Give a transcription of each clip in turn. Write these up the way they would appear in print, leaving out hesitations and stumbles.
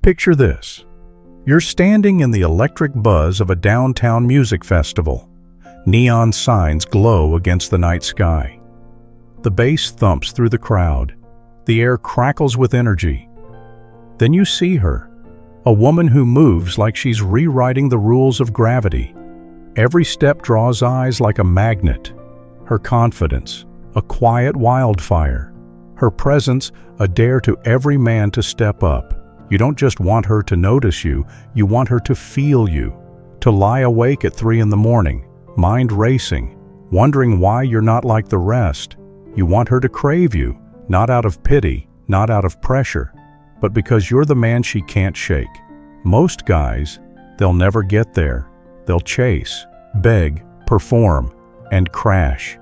Picture this. You're standing in the electric buzz of a downtown music festival. Neon signs glow against the night sky. The bass thumps through the crowd. The air crackles with energy. Then you see her, a woman who moves like she's rewriting the rules of gravity. Every step draws eyes like a magnet. Her confidence, a quiet wildfire. Her presence, a dare to every man to step up. You don't just want her to notice you, you want her to feel you. To lie awake at 3 in the morning, mind racing, wondering why you're not like the rest. You want her to crave you, not out of pity, not out of pressure, but because you're the man she can't shake. Most guys, they'll never get there. They'll chase, beg, perform, and crash.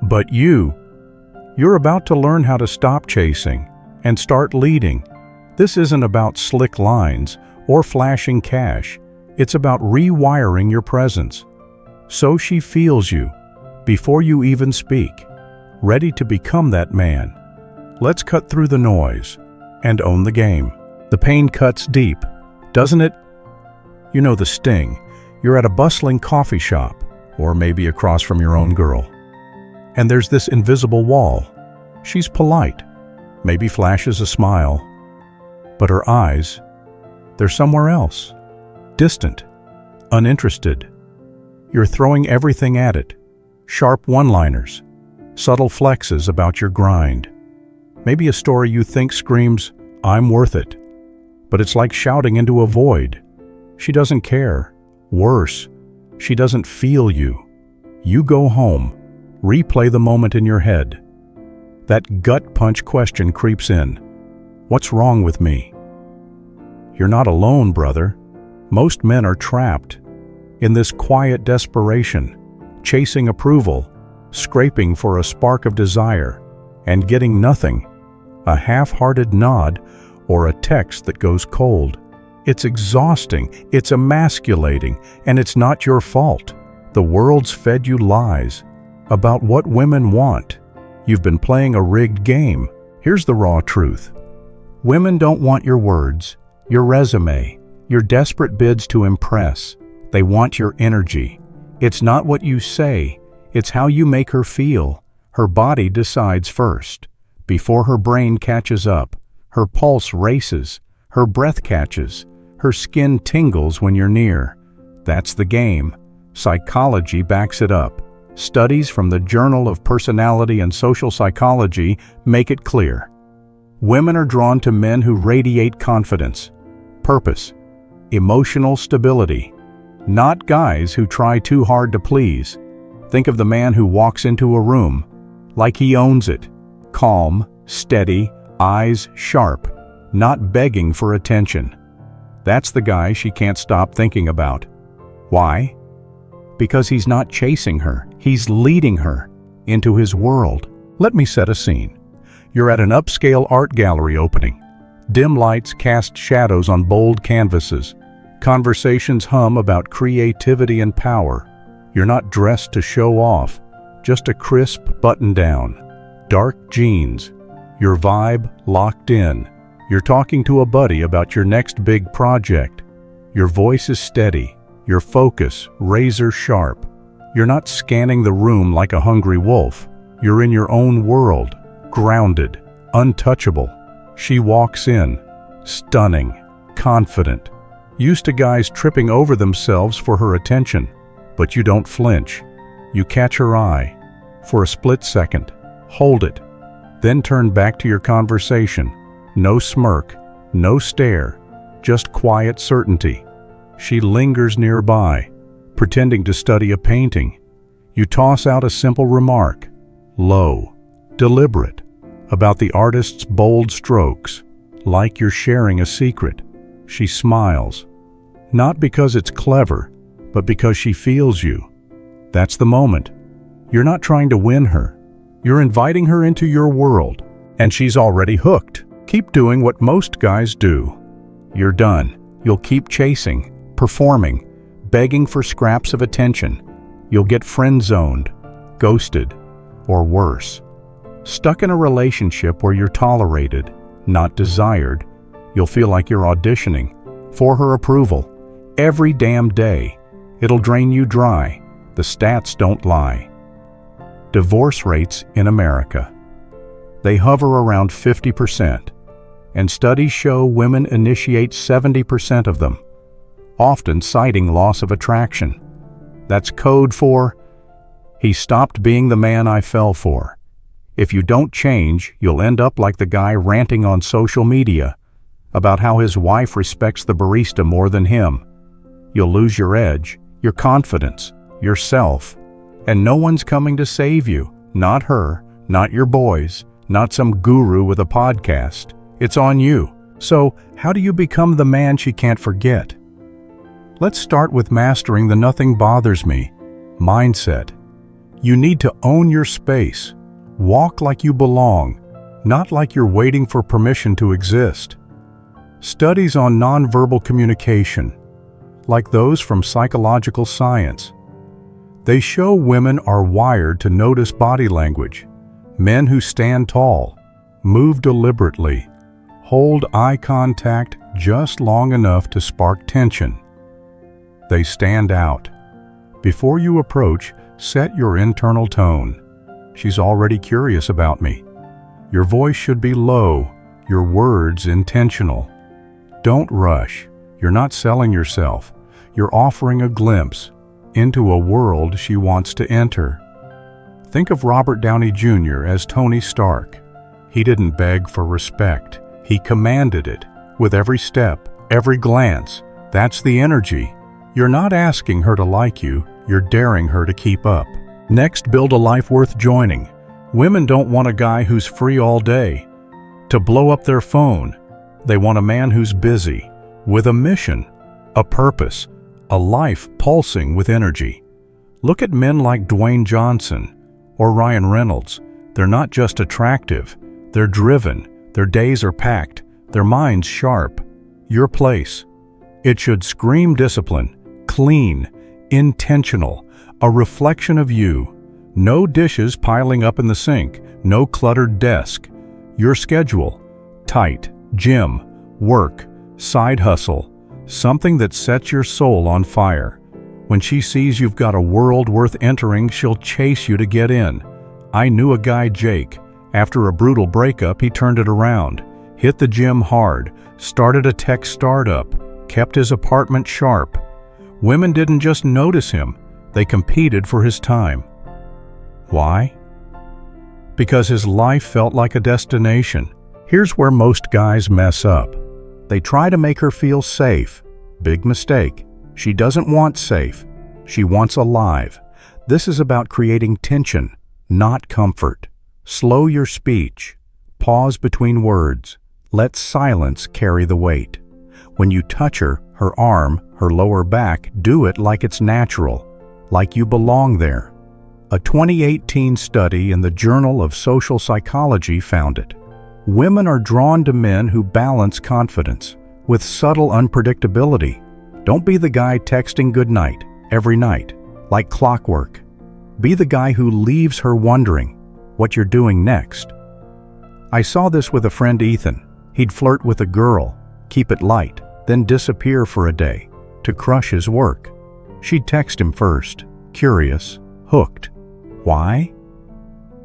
But you're about to learn how to stop chasing and start leading. This isn't about slick lines or flashing cash. It's about rewiring your presence. So she feels you before you even speak, ready to become that man. Let's cut through the noise and own the game. The pain cuts deep, doesn't it? You know the sting. You're at a bustling coffee shop, or maybe across from your own girl. And there's this invisible wall. She's polite, maybe flashes a smile, but her eyes, they're somewhere else, distant, uninterested. You're throwing everything at it, sharp one-liners, subtle flexes about your grind. Maybe a story you think screams, "I'm worth it," but it's like shouting into a void. She doesn't care. Worse, she doesn't feel you. You go home, replay the moment in your head. That gut punch question creeps in. What's wrong with me? You're not alone, brother. Most men are trapped in this quiet desperation, chasing approval, scraping for a spark of desire, and getting nothing, a half-hearted nod or a text that goes cold. It's exhausting, it's emasculating, and it's not your fault. The world's fed you lies about what women want. You've been playing a rigged game. Here's the raw truth. Women don't want your words, your resume, your desperate bids to impress. They want your energy. It's not what you say, it's how you make her feel. Her body decides first. Before her brain catches up, her pulse races, her breath catches, her skin tingles when you're near. That's the game. Psychology backs it up. Studies from the Journal of Personality and Social Psychology make it clear. Women are drawn to men who radiate confidence, purpose, emotional stability, not guys who try too hard to please. Think of the man who walks into a room like he owns it, calm, steady, eyes sharp, not begging for attention. That's the guy she can't stop thinking about. Why? Because he's not chasing her, he's leading her into his world. Let me set a scene. You're at an upscale art gallery opening. Dim lights cast shadows on bold canvases. Conversations hum about creativity and power. You're not dressed to show off, just a crisp button-down, dark jeans. Your vibe locked in. You're talking to a buddy about your next big project. Your voice is steady, your focus razor sharp. You're not scanning the room like a hungry wolf. You're in your own world, grounded, untouchable. She walks in, stunning, confident, used to guys tripping over themselves for her attention. But you don't flinch. You catch her eye. For a split second, hold it, then turn back to your conversation. No smirk, no stare, just quiet certainty. She lingers nearby, pretending to study a painting. You toss out a simple remark, low, deliberate, about the artist's bold strokes, like you're sharing a secret. She smiles, not because it's clever, but because she feels you. That's the moment. You're not trying to win her. You're inviting her into your world, and she's already hooked. Keep doing what most guys do. You're done. You'll keep chasing, performing, begging for scraps of attention. You'll get friend-zoned, ghosted, or worse. Stuck in a relationship where you're tolerated, not desired. You'll feel like you're auditioning for her approval every damn day. It'll drain you dry. The stats don't lie. Divorce rates in America. They hover around 50%, and studies show women initiate 70% of them, often citing loss of attraction. That's code for, he stopped being the man I fell for. If you don't change, you'll end up like the guy ranting on social media about how his wife respects the barista more than him. You'll lose your edge, your confidence, yourself, and no one's coming to save you. Not her, not your boys, not some guru with a podcast. It's on you. So, how do you become the man she can't forget? Let's start with mastering the nothing bothers me mindset. You need to own your space. Walk like you belong, not like you're waiting for permission to exist. Studies on nonverbal communication, like those from psychological science, they show women are wired to notice body language. Men who stand tall, move deliberately, hold eye contact just long enough to spark tension. They stand out. Before you approach, set your internal tone. She's already curious about me. Your voice should be low, your words intentional. Don't rush. You're not selling yourself. You're offering a glimpse into a world she wants to enter. Think of Robert Downey Jr. as Tony Stark. He didn't beg for respect. He commanded it with every step, every glance. That's the energy. You're not asking her to like you, you're daring her to keep up. Next, build a life worth joining. Women don't want a guy who's free all day to blow up their phone. They want a man who's busy, with a mission, a purpose, a life pulsing with energy. Look at men like Dwayne Johnson or Ryan Reynolds. They're not just attractive, they're driven, their days are packed, their minds sharp. Your place. It should scream discipline, clean, intentional, a reflection of you. No dishes piling up in the sink, no cluttered desk. Your schedule, tight, gym, work, side hustle, something that sets your soul on fire. When she sees you've got a world worth entering, she'll chase you to get in. I knew a guy, Jake. After a brutal breakup, he turned it around, hit the gym hard, started a tech startup, kept his apartment sharp. Women didn't just notice him, they competed for his time. Why? Because his life felt like a destination. Here's where most guys mess up. They try to make her feel safe. Big mistake. She doesn't want safe. She wants alive. This is about creating tension, not comfort. Slow your speech. Pause between words. Let silence carry the weight. When you touch her, her arm, her lower back, do it like it's natural, like you belong there. A 2018 study in the Journal of Social Psychology found it. Women are drawn to men who balance confidence with subtle unpredictability. Don't be the guy texting goodnight every night, like clockwork. Be the guy who leaves her wondering what you're doing next. I saw this with a friend, Ethan. He'd flirt with a girl, keep it light, then disappear for a day to crush his work. She'd text him first, curious, hooked. Why?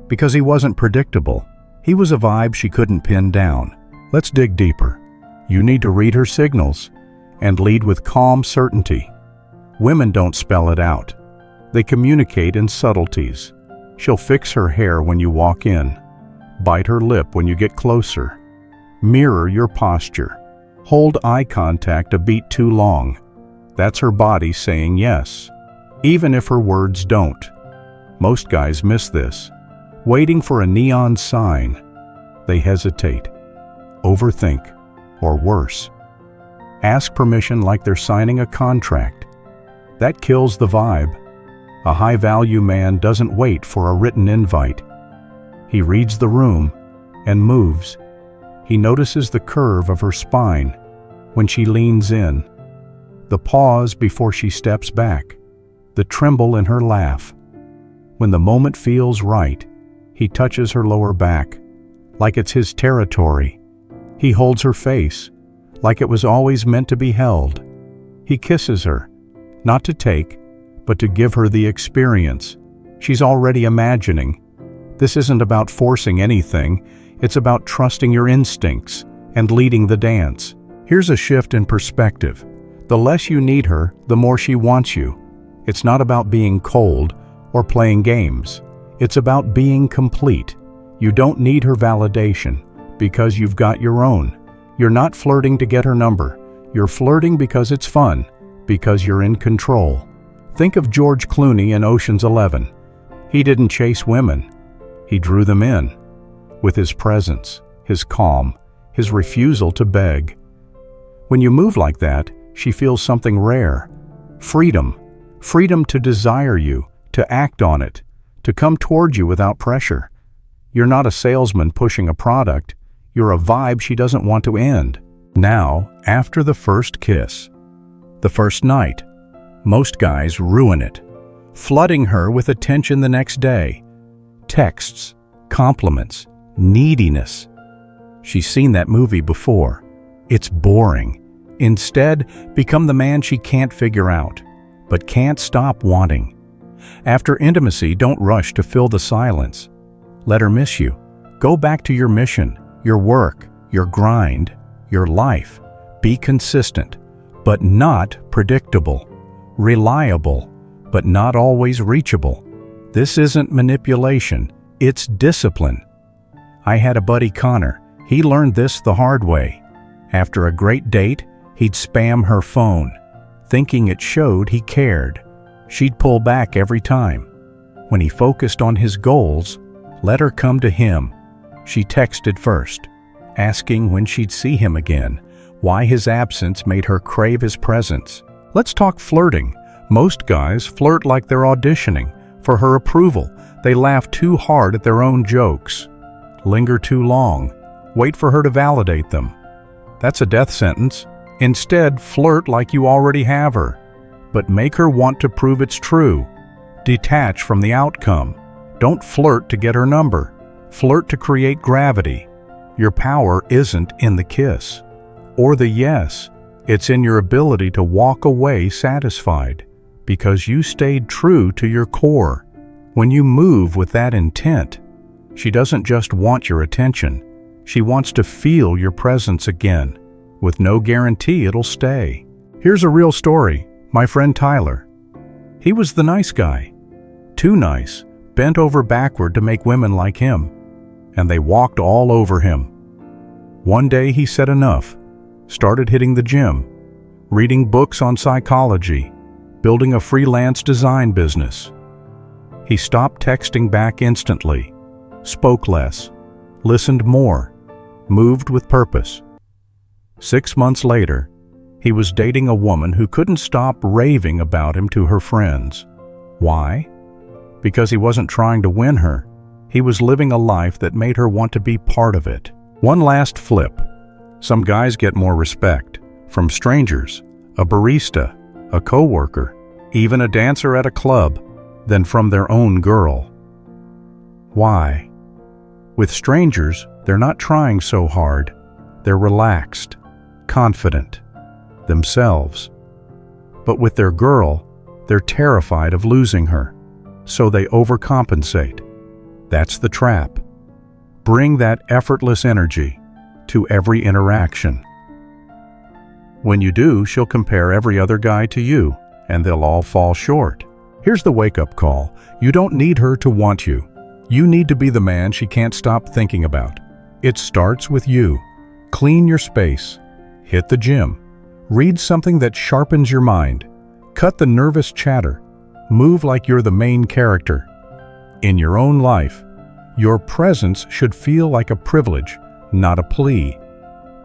Because he wasn't predictable. He was a vibe she couldn't pin down. Let's dig deeper. You need to read her signals and lead with calm certainty. Women don't spell it out. They communicate in subtleties. She'll fix her hair when you walk in, bite her lip when you get closer, mirror your posture, hold eye contact a beat too long. That's her body saying yes, even if her words don't. Most guys miss this. Waiting for a neon sign, they hesitate, overthink, or worse. Ask permission like they're signing a contract. That kills the vibe. A high-value man doesn't wait for a written invite. He reads the room and moves. He notices the curve of her spine when she leans in, the pause before she steps back, the tremble in her laugh. When the moment feels right, he touches her lower back, like it's his territory. He holds her face, like it was always meant to be held. He kisses her, not to take, but to give her the experience. She's already imagining. This isn't about forcing anything, it's about trusting your instincts and leading the dance. Here's a shift in perspective. The less you need her, the more she wants you. It's not about being cold or playing games. It's about being complete. You don't need her validation because you've got your own. You're not flirting to get her number. You're flirting because it's fun, because you're in control. Think of George Clooney in Ocean's 11. He didn't chase women. He drew them in with his presence, his calm, his refusal to beg. When you move like that, she feels something rare. Freedom. Freedom to desire you, to act on it, to come toward you without pressure. You're not a salesman pushing a product. You're a vibe she doesn't want to end. Now, after the first kiss, the first night, most guys ruin it, flooding her with attention the next day. Texts, compliments, neediness. She's seen that movie before. It's boring. Instead, become the man she can't figure out, but can't stop wanting. After intimacy, don't rush to fill the silence. Let her miss you. Go back to your mission, your work, your grind, your life. Be consistent, but not predictable. Reliable, but not always reachable. This isn't manipulation, it's discipline. I had a buddy, Connor. He learned this the hard way. After a great date, he'd spam her phone, thinking it showed he cared. She'd pull back every time. When he focused on his goals, let her come to him. She texted first, asking when she'd see him again, why his absence made her crave his presence. Let's talk flirting. Most guys flirt like they're auditioning for her approval. They laugh too hard at their own jokes, linger too long, wait for her to validate them. That's a death sentence. Instead, flirt like you already have her, but make her want to prove it's true. Detach from the outcome. Don't flirt to get her number. Flirt to create gravity. Your power isn't in the kiss or the yes. It's in your ability to walk away satisfied because you stayed true to your core. When you move with that intent, she doesn't just want your attention. She wants to feel your presence again, with no guarantee it'll stay. Here's a real story. My friend Tyler. He was the nice guy. Too nice, bent over backward to make women like him, and they walked all over him. One day he said enough, started hitting the gym, reading books on psychology, building a freelance design business. He stopped texting back instantly, spoke less, listened more, moved with purpose. 6 months later, he was dating a woman who couldn't stop raving about him to her friends. Why? Because he wasn't trying to win her. He was living a life that made her want to be part of it. One last flip. Some guys get more respect from strangers, a barista, a coworker, even a dancer at a club, than from their own girl. Why? With strangers, they're not trying so hard. They're relaxed, confident, themselves. But with their girl, they're terrified of losing her, so they overcompensate. That's the trap. Bring that effortless energy to every interaction. When you do, she'll compare every other guy to you, and they'll all fall short. Here's the wake-up call. You don't need her to want you. You need to be the man she can't stop thinking about. It starts with you. Clean your space. Hit the gym. Read something that sharpens your mind. Cut the nervous chatter. Move like you're the main character. In your own life, your presence should feel like a privilege, not a plea.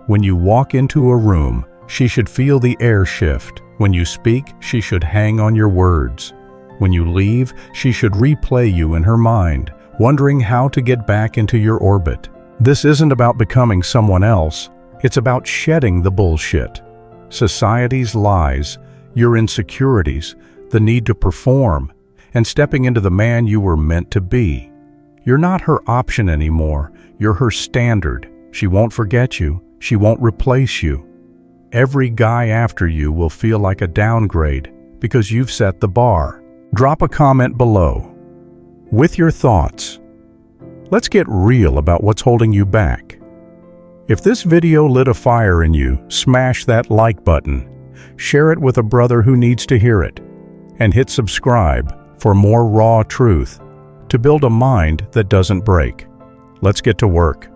When you walk into a room, she should feel the air shift. When you speak, she should hang on your words. When you leave, she should replay you in her mind, wondering how to get back into your orbit. This isn't about becoming someone else. It's about shedding the bullshit. Society's lies, your insecurities, the need to perform, and stepping into the man you were meant to be. You're not her option anymore. You're her standard. She won't forget you. She won't replace you. every guy after you will feel like a downgrade because you've set the bar. Drop a comment below with your thoughts. Let's get real about what's holding you back. If this video lit a fire in you, smash that like button, share it with a brother who needs to hear it, and hit subscribe for more raw truth to build a mind that doesn't break. Let's get to work.